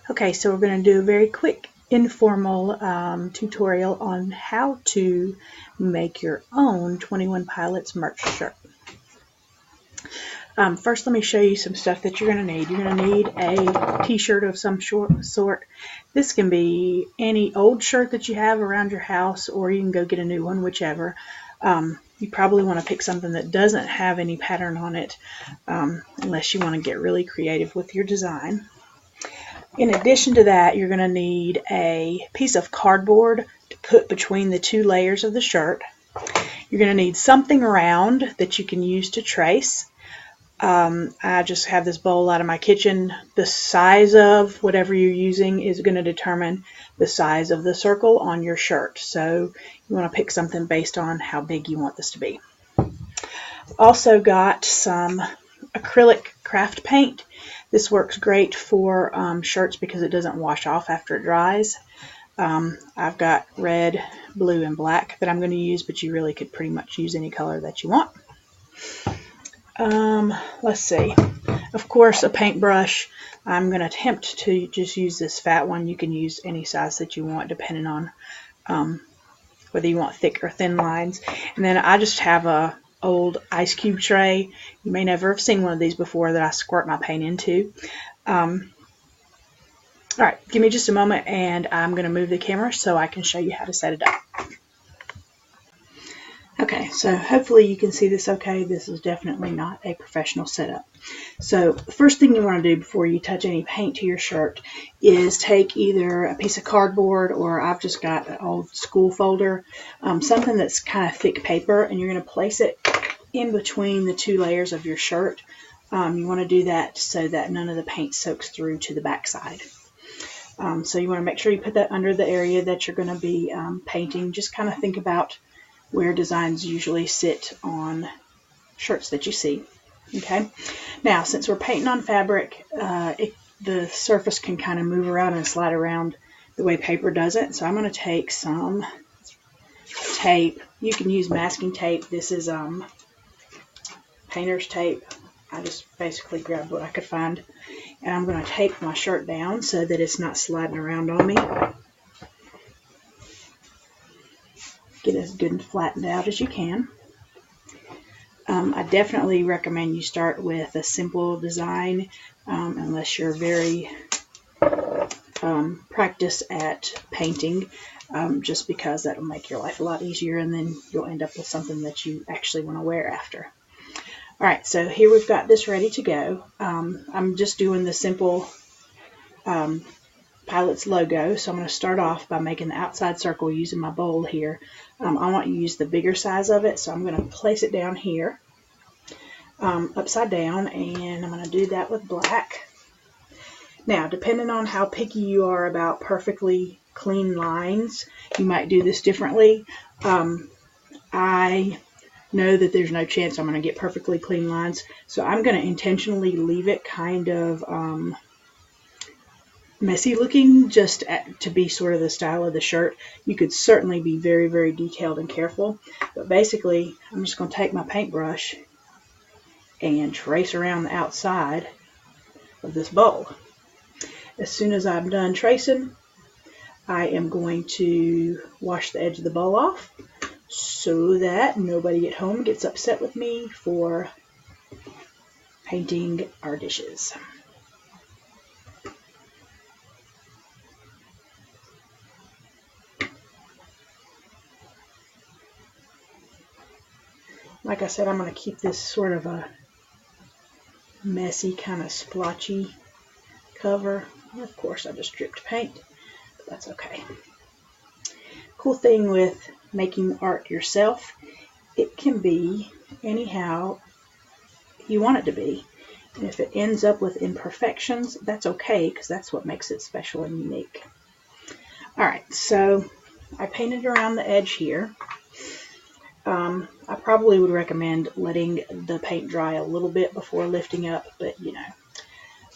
Okay, so we're going to do a very quick informal tutorial on how to make your own 21 Pilots merch shirt. First, let me show you some stuff that you're going to need. You're going to need a t-shirt of some sort. This can be any old shirt that you have around your house, or you can go get a new one, whichever. You probably want to pick something that doesn't have any pattern on it, unless you want to get really creative with your design. In addition to that, you're going to need a piece of cardboard to put between the two layers of the shirt. You're going to need something round that you can use to trace. I just have this bowl out of my kitchen. The size of whatever you're using is going to determine the size of the circle on your shirt. So you want to pick something based on how big you want this to be. Also got some acrylic craft paint. This works great for shirts because it doesn't wash off after it dries. I've got red, blue, and black that I'm going to use, but you really could pretty much use any color that you want. Let's see. Of course, a paintbrush. I'm going to attempt to just use this fat one. You can use any size that you want depending on whether you want thick or thin lines. And then I just have a old ice cube tray. You may never have seen one of these before that I squirt my paint into. Alright, give me just a moment and I'm going to move the camera so I can show you how to set it up. Okay, so hopefully you can see this okay. This is definitely not a professional setup. So the first thing you want to do before you touch any paint to your shirt is take either a piece of cardboard, or I've just got an old school folder, something that's kind of thick paper, and you're going to place it in between the two layers of your shirt. You want to do that so that none of the paint soaks through to the back side. So you want to make sure you put that under the area that you're going to be painting. Just kind of think about where designs usually sit on shirts that you see. Okay. Now, since we're painting on fabric, the surface can kind of move around and slide around the way paper doesn't. So I'm going to take some tape. You can use masking tape. This is painter's tape. I just basically grabbed what I could find, and I'm going to tape my shirt down so that it's not sliding around on me. Get as good and flattened out as you can. I definitely recommend you start with a simple design unless you're very practiced at painting, just because that will make your life a lot easier, and then you'll end up with something that you actually want to wear after. Alright, so here we've got this ready to go. I'm just doing the simple Pilots logo, so I'm going to start off by making the outside circle using my bowl here. I want you to use the bigger size of it, so I'm going to place it down here, upside down, and I'm going to do that with black. Now, depending on how picky you are about perfectly clean lines, you might do this differently. I know that there's no chance I'm going to get perfectly clean lines, so I'm going to intentionally leave it kind of messy looking, just to be sort of the style of the shirt. You could certainly be very, very detailed and careful, but basically I'm just going to take my paintbrush and trace around the outside of this bowl. As soon as I'm done tracing, I am going to wash the edge of the bowl off so that nobody at home gets upset with me for painting our dishes. Like I said, I'm going to keep this sort of a messy, kind of splotchy cover. Of course, I just dripped paint, but that's okay. Cool thing with making art yourself, it can be anyhow you want it to be. And if it ends up with imperfections, that's okay, because that's what makes it special and unique. Alright, so I painted around the edge here. I probably would recommend letting the paint dry a little bit before lifting up, but you know,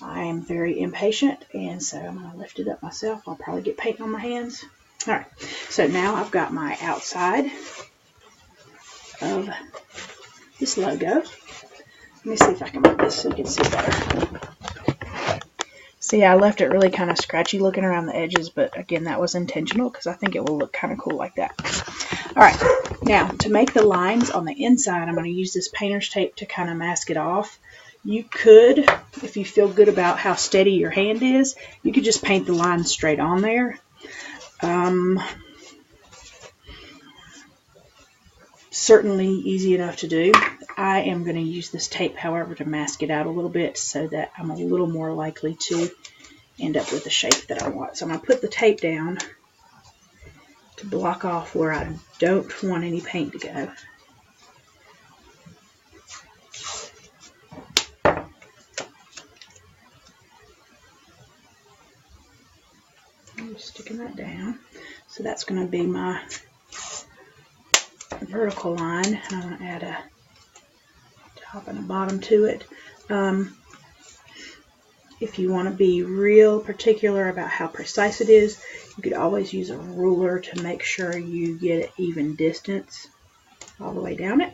I am very impatient, and so I'm going to lift it up myself. I'll probably get paint on my hands. Alright, so now I've got my outside of this logo. Let me see if I can move this so you can see better. See, I left it really kind of scratchy looking around the edges, but again, that was intentional because I think it will look kind of cool like that. All right, now to make the lines on the inside, I'm going to use this painter's tape to kind of mask it off. You could, if you feel good about how steady your hand is, you could just paint the lines straight on there. Certainly easy enough to do. I am going to use this tape, however, to mask it out a little bit so that I'm a little more likely to end up with the shape that I want. So I'm going to put the tape down to block off where I don't want any paint to go. I'm just sticking that down. So that's going to be my vertical line, and I'm going to add a top and a bottom to it. If you want to be real particular about how precise it is, you could always use a ruler to make sure you get an even distance all the way down it.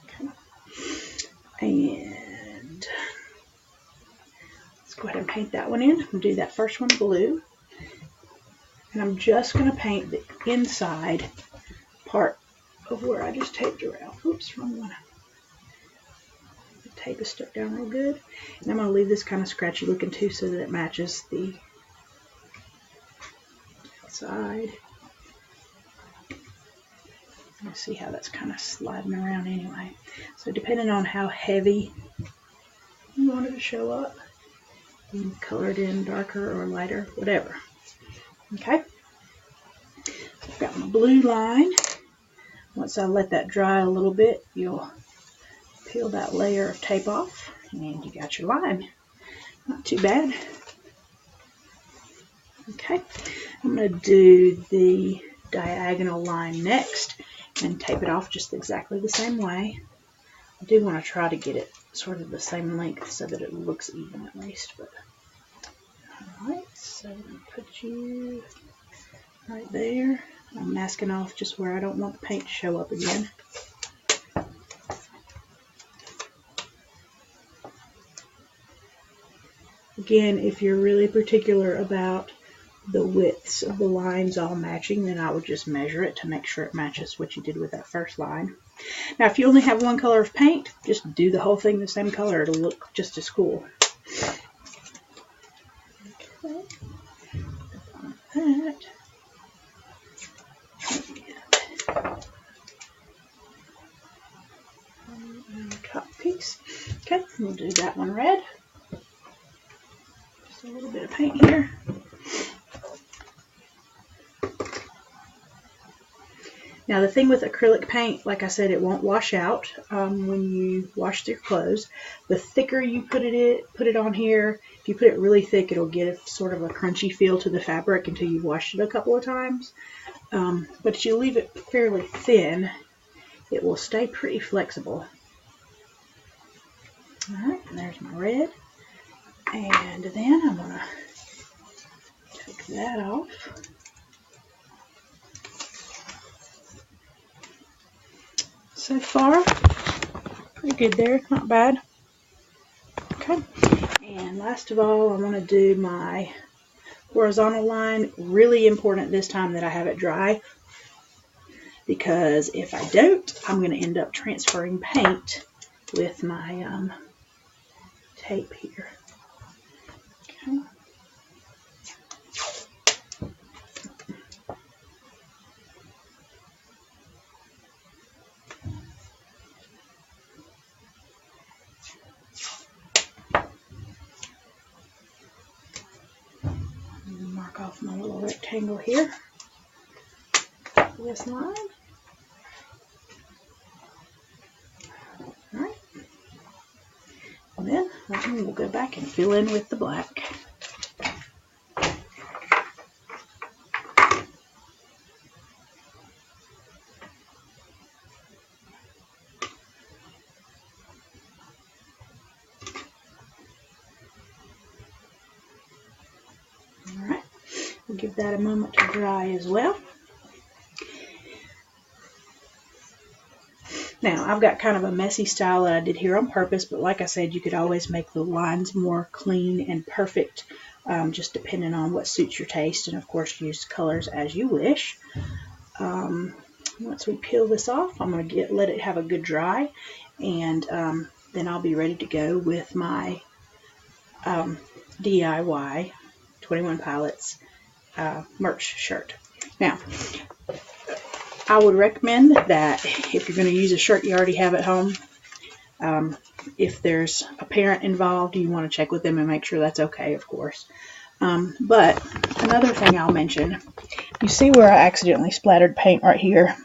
Okay. And let's go ahead and paint that one in. I'm going to do that first one blue. And I'm just going to paint the inside part of where I just taped around. Oops, wrong one. The tape is stuck down real good. And I'm going to leave this kind of scratchy looking too so that it matches the outside. You see how that's kind of sliding around anyway. So depending on how heavy you want it to show up, you can color it in darker or lighter, whatever. Okay, so I've got my blue line. Once I let that dry a little bit, you'll peel that layer of tape off, and you got your line. Not too bad. Okay, I'm going to do the diagonal line next and tape it off just exactly the same way. I do want to try to get it sort of the same length so that it looks even at least. But alright, so I'm going to put you right there. I'm masking off just where I don't want the paint to show up again. Again, if you're really particular about the widths of the lines all matching, then I would just measure it to make sure it matches what you did with that first line. Now, if you only have one color of paint, just do the whole thing the same color. It'll look just as cool. Okay. That. And top piece. Okay, we'll do that one red. Just a little bit of paint here. Now the thing with acrylic paint, like I said, it won't wash out when you wash your clothes. The thicker you put it on here, if you put it really thick, it'll get sort of a crunchy feel to the fabric until you've washed it a couple of times. But if you leave it fairly thin, it will stay pretty flexible. Alright, and there's my red. And then I'm going to take that off. So far, pretty good there, not bad. Okay, and last of all, I want to do my horizontal line. Really important this time that I have it dry, because if I don't, I'm going to end up transferring paint with my tape here. Okay. Mark off my little rectangle here for this line. Alright. And then we'll go back and fill in with the black. Alright. We'll give that a moment to dry as well. Now, I've got kind of a messy style that I did here on purpose, but like I said, you could always make the lines more clean and perfect, just depending on what suits your taste, and of course use colors as you wish. Once we peel this off, I'm going to let it have a good dry, and then I'll be ready to go with my DIY 21 Pilots merch shirt. Now, I would recommend that if you're going to use a shirt you already have at home, if there's a parent involved, you want to check with them and make sure that's okay, of course. But another thing I'll mention, you see where I accidentally splattered paint right here?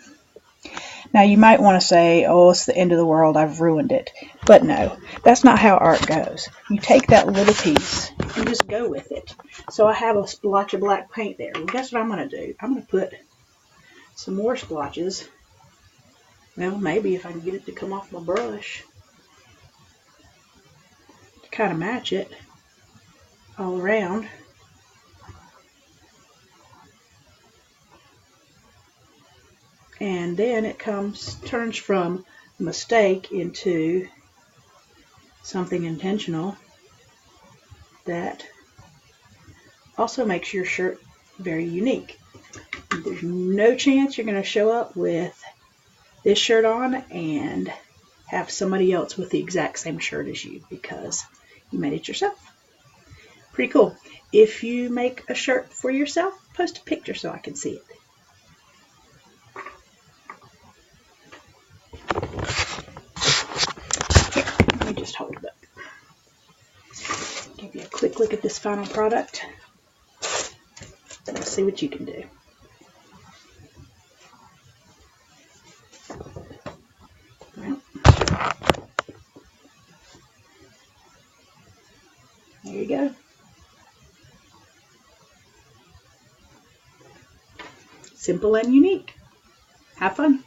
Now you might want to say, oh, it's the end of the world, I've ruined it. But no, that's not how art goes. You take that little piece and just go with it. So I have a splotch of black paint there. Well, guess what I'm going to do? I'm going to put some more splotches. Well, maybe if I can get it to come off my brush to kind of match it all around. And then it turns from a mistake into something intentional that also makes your shirt very unique. There's no chance you're going to show up with this shirt on and have somebody else with the exact same shirt as you, because you made it yourself. Pretty cool. If you make a shirt for yourself, post a picture so I can see it. Here, let me just hold it up. Give you a quick look at this final product. Let's see what you can do. Well, there you go. Simple and unique. Have fun.